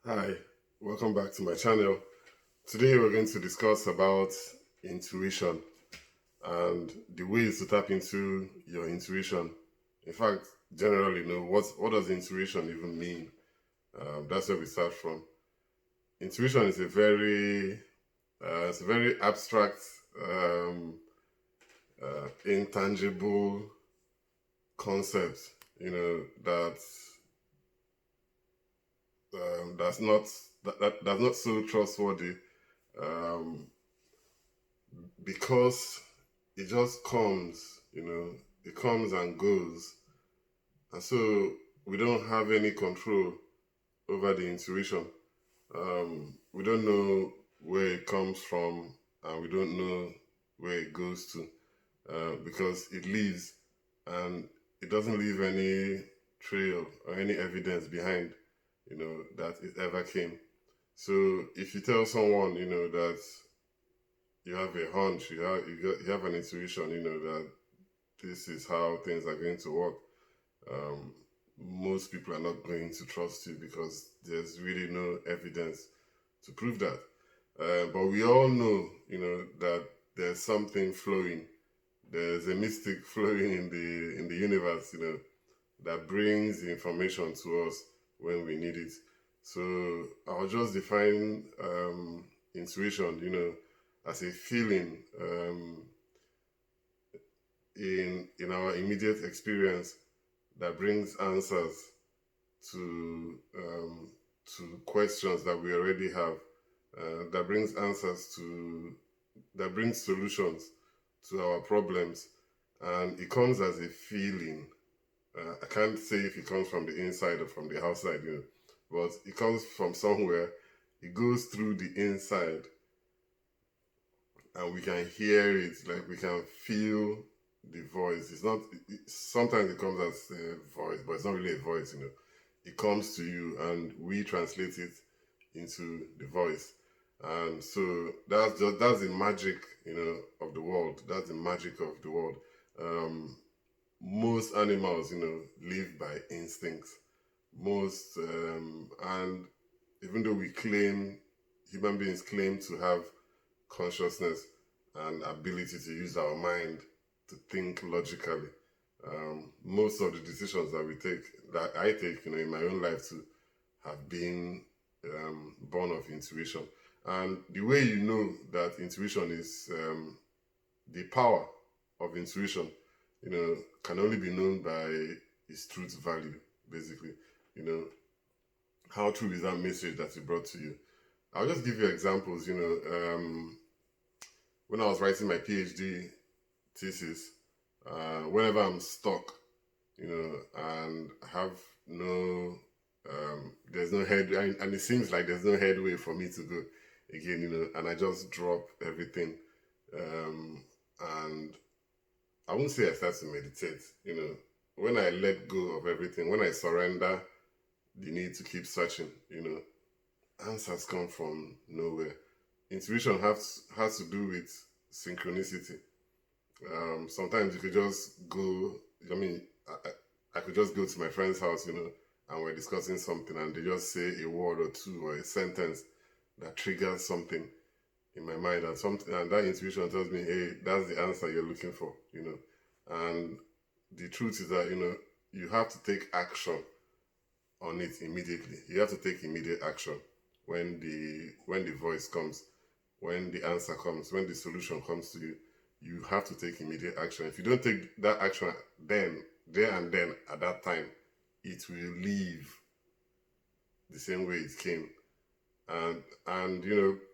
Hi, welcome back to my channel. Today we're going to discuss about intuition and the ways to tap into your intuition. In fact, generally, what does intuition even mean? That's where we start from. Intuition is a very abstract, intangible concept. That's not that's not so trustworthy. Um, because it just comes, it comes and goes. And so we don't have any control over the intuition. We don't know where it comes from and we don't know where it goes to because it leaves and it doesn't leave any trail or any evidence behind, that it ever came. So if you tell someone, that you have a hunch, you have an intuition, that this is how things are going to work. Um, Most people are not going to trust you because there's really no evidence to prove that. But we all know, that there's something flowing. There's a mystic flowing in the universe, that brings the information to us when we need it. So I'll just define intuition, as a feeling in our immediate experience that brings answers to questions that we already have. That brings that brings solutions to our problems, and it comes as a feeling. I can't say if it comes from the inside or from the outside, but it comes from somewhere. It goes through the inside, and we can hear it, like we can feel the voice. It's not. Sometimes it comes as a voice, but it's not really a voice. It comes to you, and we translate it into the voice. And so that's the magic, of the world. That's the magic of the world. Um, Most animals, live by instincts. And even though human beings claim to have consciousness and ability to use our mind to think logically, most of the decisions that I take, in my own life too, have been born of intuition. And the way you know that intuition is the power of intuition, can only be known by its truth value, basically. You know, how true is that message that it brought to you? I'll just give you examples. When I was writing my PhD thesis, whenever I'm stuck, and have no, there's no head, and it seems like there's no headway for me to go again, and I just drop everything, and I won't say I start to meditate, when I let go of everything, when I surrender the need to keep searching, answers come from nowhere. Intuition has to do with synchronicity. Sometimes you could just go. I mean, I could just go to my friend's house, and we're discussing something, and they just say a word or two or a sentence that triggers something in my mind, and that intuition tells me, hey, that's the answer you're looking for, And the truth is that you have to take action on it immediately. You have to take immediate action when the voice comes, when the answer comes, when the solution comes to you. You have to take immediate action. If you don't take that action then, there and then, at that time, it will leave the same way it came. And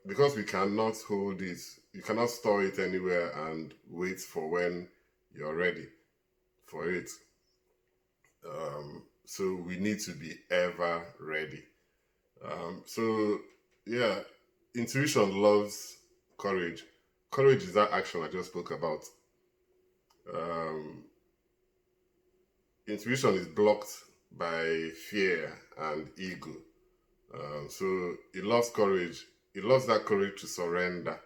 because we cannot hold it, you cannot store it anywhere and wait for when you're ready for it. So we need to be ever ready. So yeah, intuition loves courage. Courage is that action I just spoke about. Um, Intuition is blocked by fear and ego. So it loves courage. It loves that courage to surrender.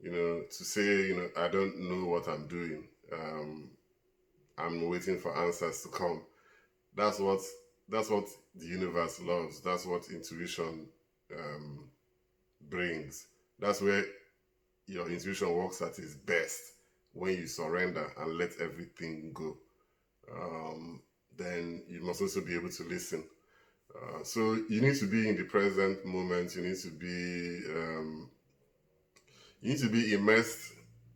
To say, I don't know what I'm doing. I'm waiting for answers to come. That's what the universe loves. That's what intuition brings. That's where your intuition works at its best, when you surrender and let everything go. Then you must also be able to listen. So you need to be in the present moment. You need to be immersed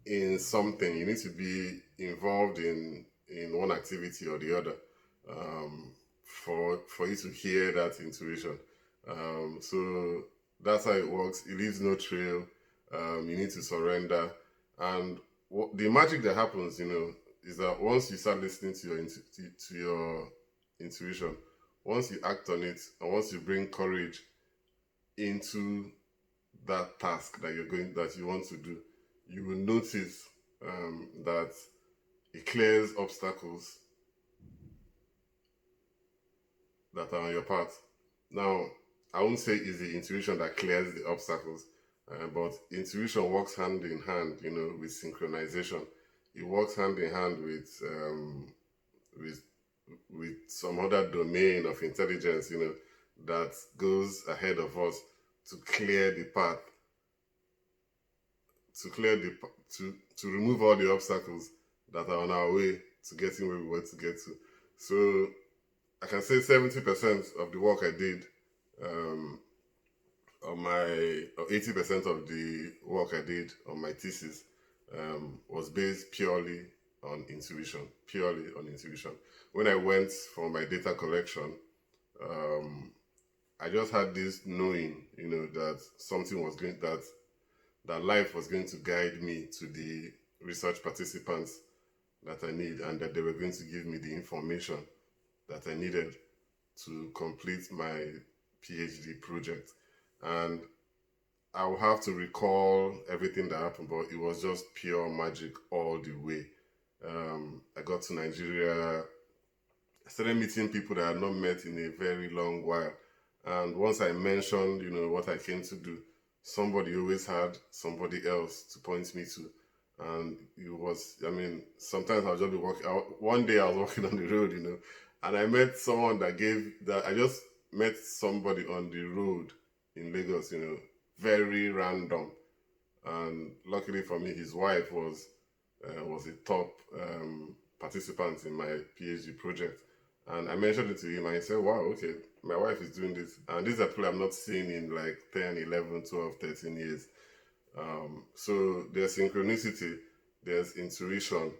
in something. You need to be involved in one activity or the other, for you to hear that intuition. So that's how it works. It leaves no trail. You need to surrender, and the magic that happens, is that once you start listening to your intuition, once you act on it, and once you bring courage into that task that you want to do, you will notice that it clears obstacles that are on your path. Now, I won't say it's the intuition that clears the obstacles, but intuition works hand in hand, with synchronization. It works hand in hand with with some other domain of intelligence, that goes ahead of us to clear the path, to clear the to remove all the obstacles that are on our way to getting where we want to get to. So I can say 70% of the work I did, or 80% of the work I did on my thesis, was based purely on intuition. Purely on intuition. When I went for my data collection, I just had this knowing, that something was going that life was going to guide me to the research participants that I need, and that they were going to give me the information that I needed to complete my PhD project. And I will have to recall everything that happened, but it was just pure magic all the way. I got to Nigeria. I started meeting people that I had not met in a very long while. And once I mentioned, what I came to do, somebody always had somebody else to point me to. And it was, sometimes I'll just be walking out. One day I was walking on the road, and I met someone I just met somebody on the road in Lagos, very random. And luckily for me, his wife was a top participant in my PhD project. And I mentioned it to him, and he said, wow, okay, my wife is doing this. And these are people I'm not seeing in like 10, 11, 12, 13 years. So there's synchronicity, there's intuition,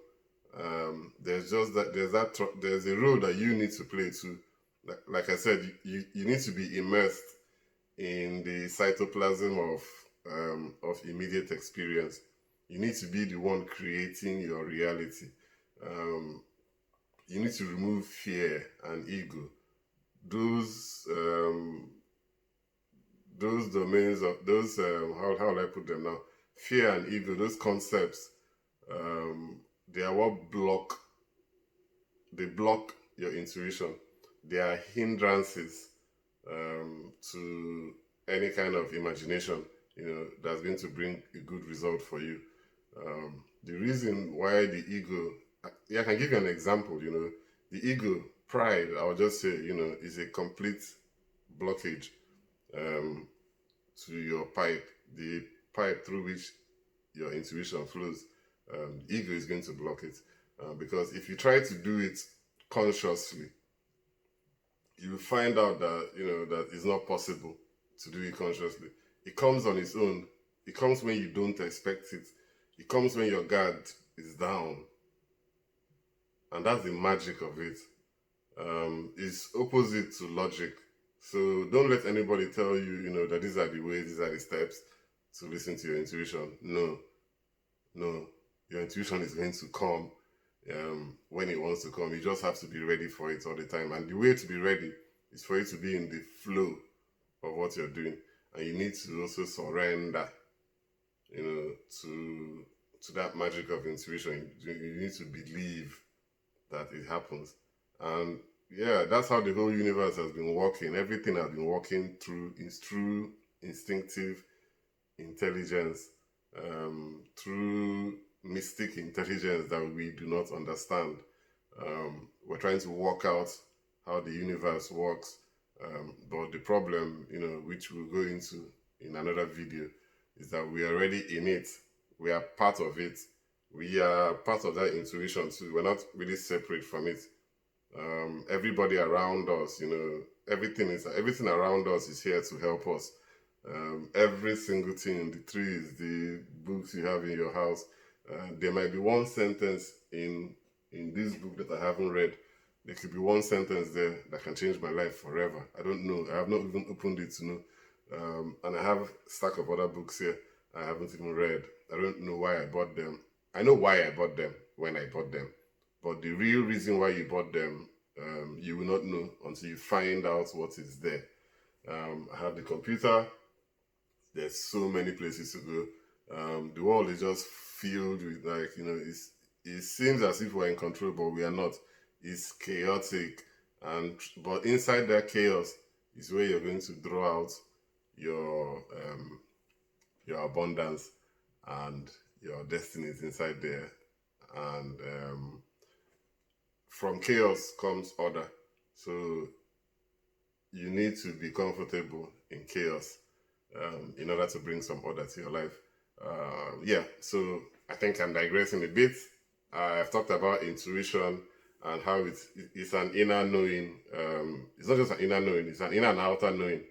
there's a role that you need to play too. Like I said, you need to be immersed in the cytoplasm of immediate experience. You need to be the one creating your reality. You need to remove fear and ego. Those domains of those how will I put them now? Fear and ego, those concepts, they are what block your intuition. They are hindrances to any kind of imagination, that's going to bring a good result for you. The reason why the ego, I can give you an example. The ego, pride, I would just say, is a complete blockage to your pipe, the pipe through which your intuition flows. Ego is going to block it, because if you try to do it consciously, you will find out that that it's not possible to do it consciously. It comes on its own. It comes when you don't expect it. It comes when your guard is down, and that's the magic of it. It's opposite to logic. So don't let anybody tell you, that these are the ways, these are the steps to listen to your intuition. No, your intuition is going to come when it wants to come. You just have to be ready for it all the time. And the way to be ready is for you to be in the flow of what you're doing. And you need to also surrender, to that magic of intuition. You need to believe that it happens. And yeah, that's how the whole universe has been working. Everything has been working through instinctive intelligence, through mystic intelligence that we do not understand. We're trying to work out how the universe works, But the problem, which we'll go into in another video, is that we are already in it. We are part of it. We are part of that intuition too. We're not really separate from it. Everybody around us, everything around us is here to help us. Every single thing, the trees, the books you have in your house, there might be one sentence in this book that I haven't read. There could be one sentence there that can change my life forever. I don't know. I have not even opened it to know. And I have a stack of other books here I haven't even read. I don't know why I bought them. I know why I bought them when I bought them. But the real reason why you bought them, you will not know until you find out what is there. I have the computer. There's so many places to go. The world is just filled with it seems as if we're in control, but we are not. It's chaotic, but inside that chaos is where you're going to draw out your abundance and your destinies inside there. And from chaos comes order. So you need to be comfortable in chaos in order to bring some order to your life. So I think I'm digressing a bit. I've talked about intuition and how it's an inner knowing. It's not just an inner knowing, it's an inner and outer knowing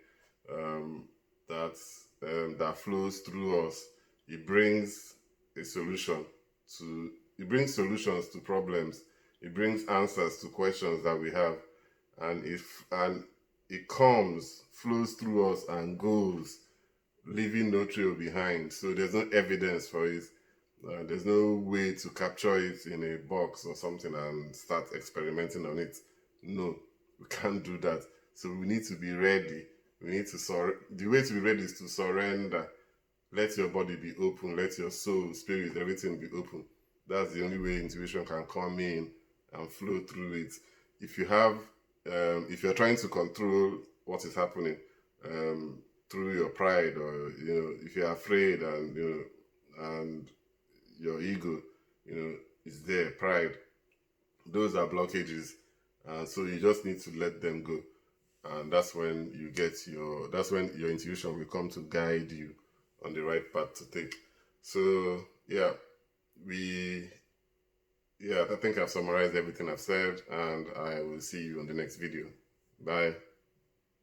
that flows through us. It brings it brings solutions to problems. It brings answers to questions that we have. And it comes, flows through us and goes, leaving no trail behind. So there's no evidence for it. There's no way to capture it in a box or something and start experimenting on it. No, we can't do that. So we need to be ready. We need to the way to be ready is to surrender. Let your body be open. Let your soul, spirit, everything be open. That's the only way intuition can come in and flow through it. If you're trying to control what is happening through your pride, or if you're afraid and your ego, is there, pride. Those are blockages, so you just need to let them go, and that's when your intuition will come to guide you on the right path to take. So I think I've summarized everything I've said, and I will see you on the next video. Bye.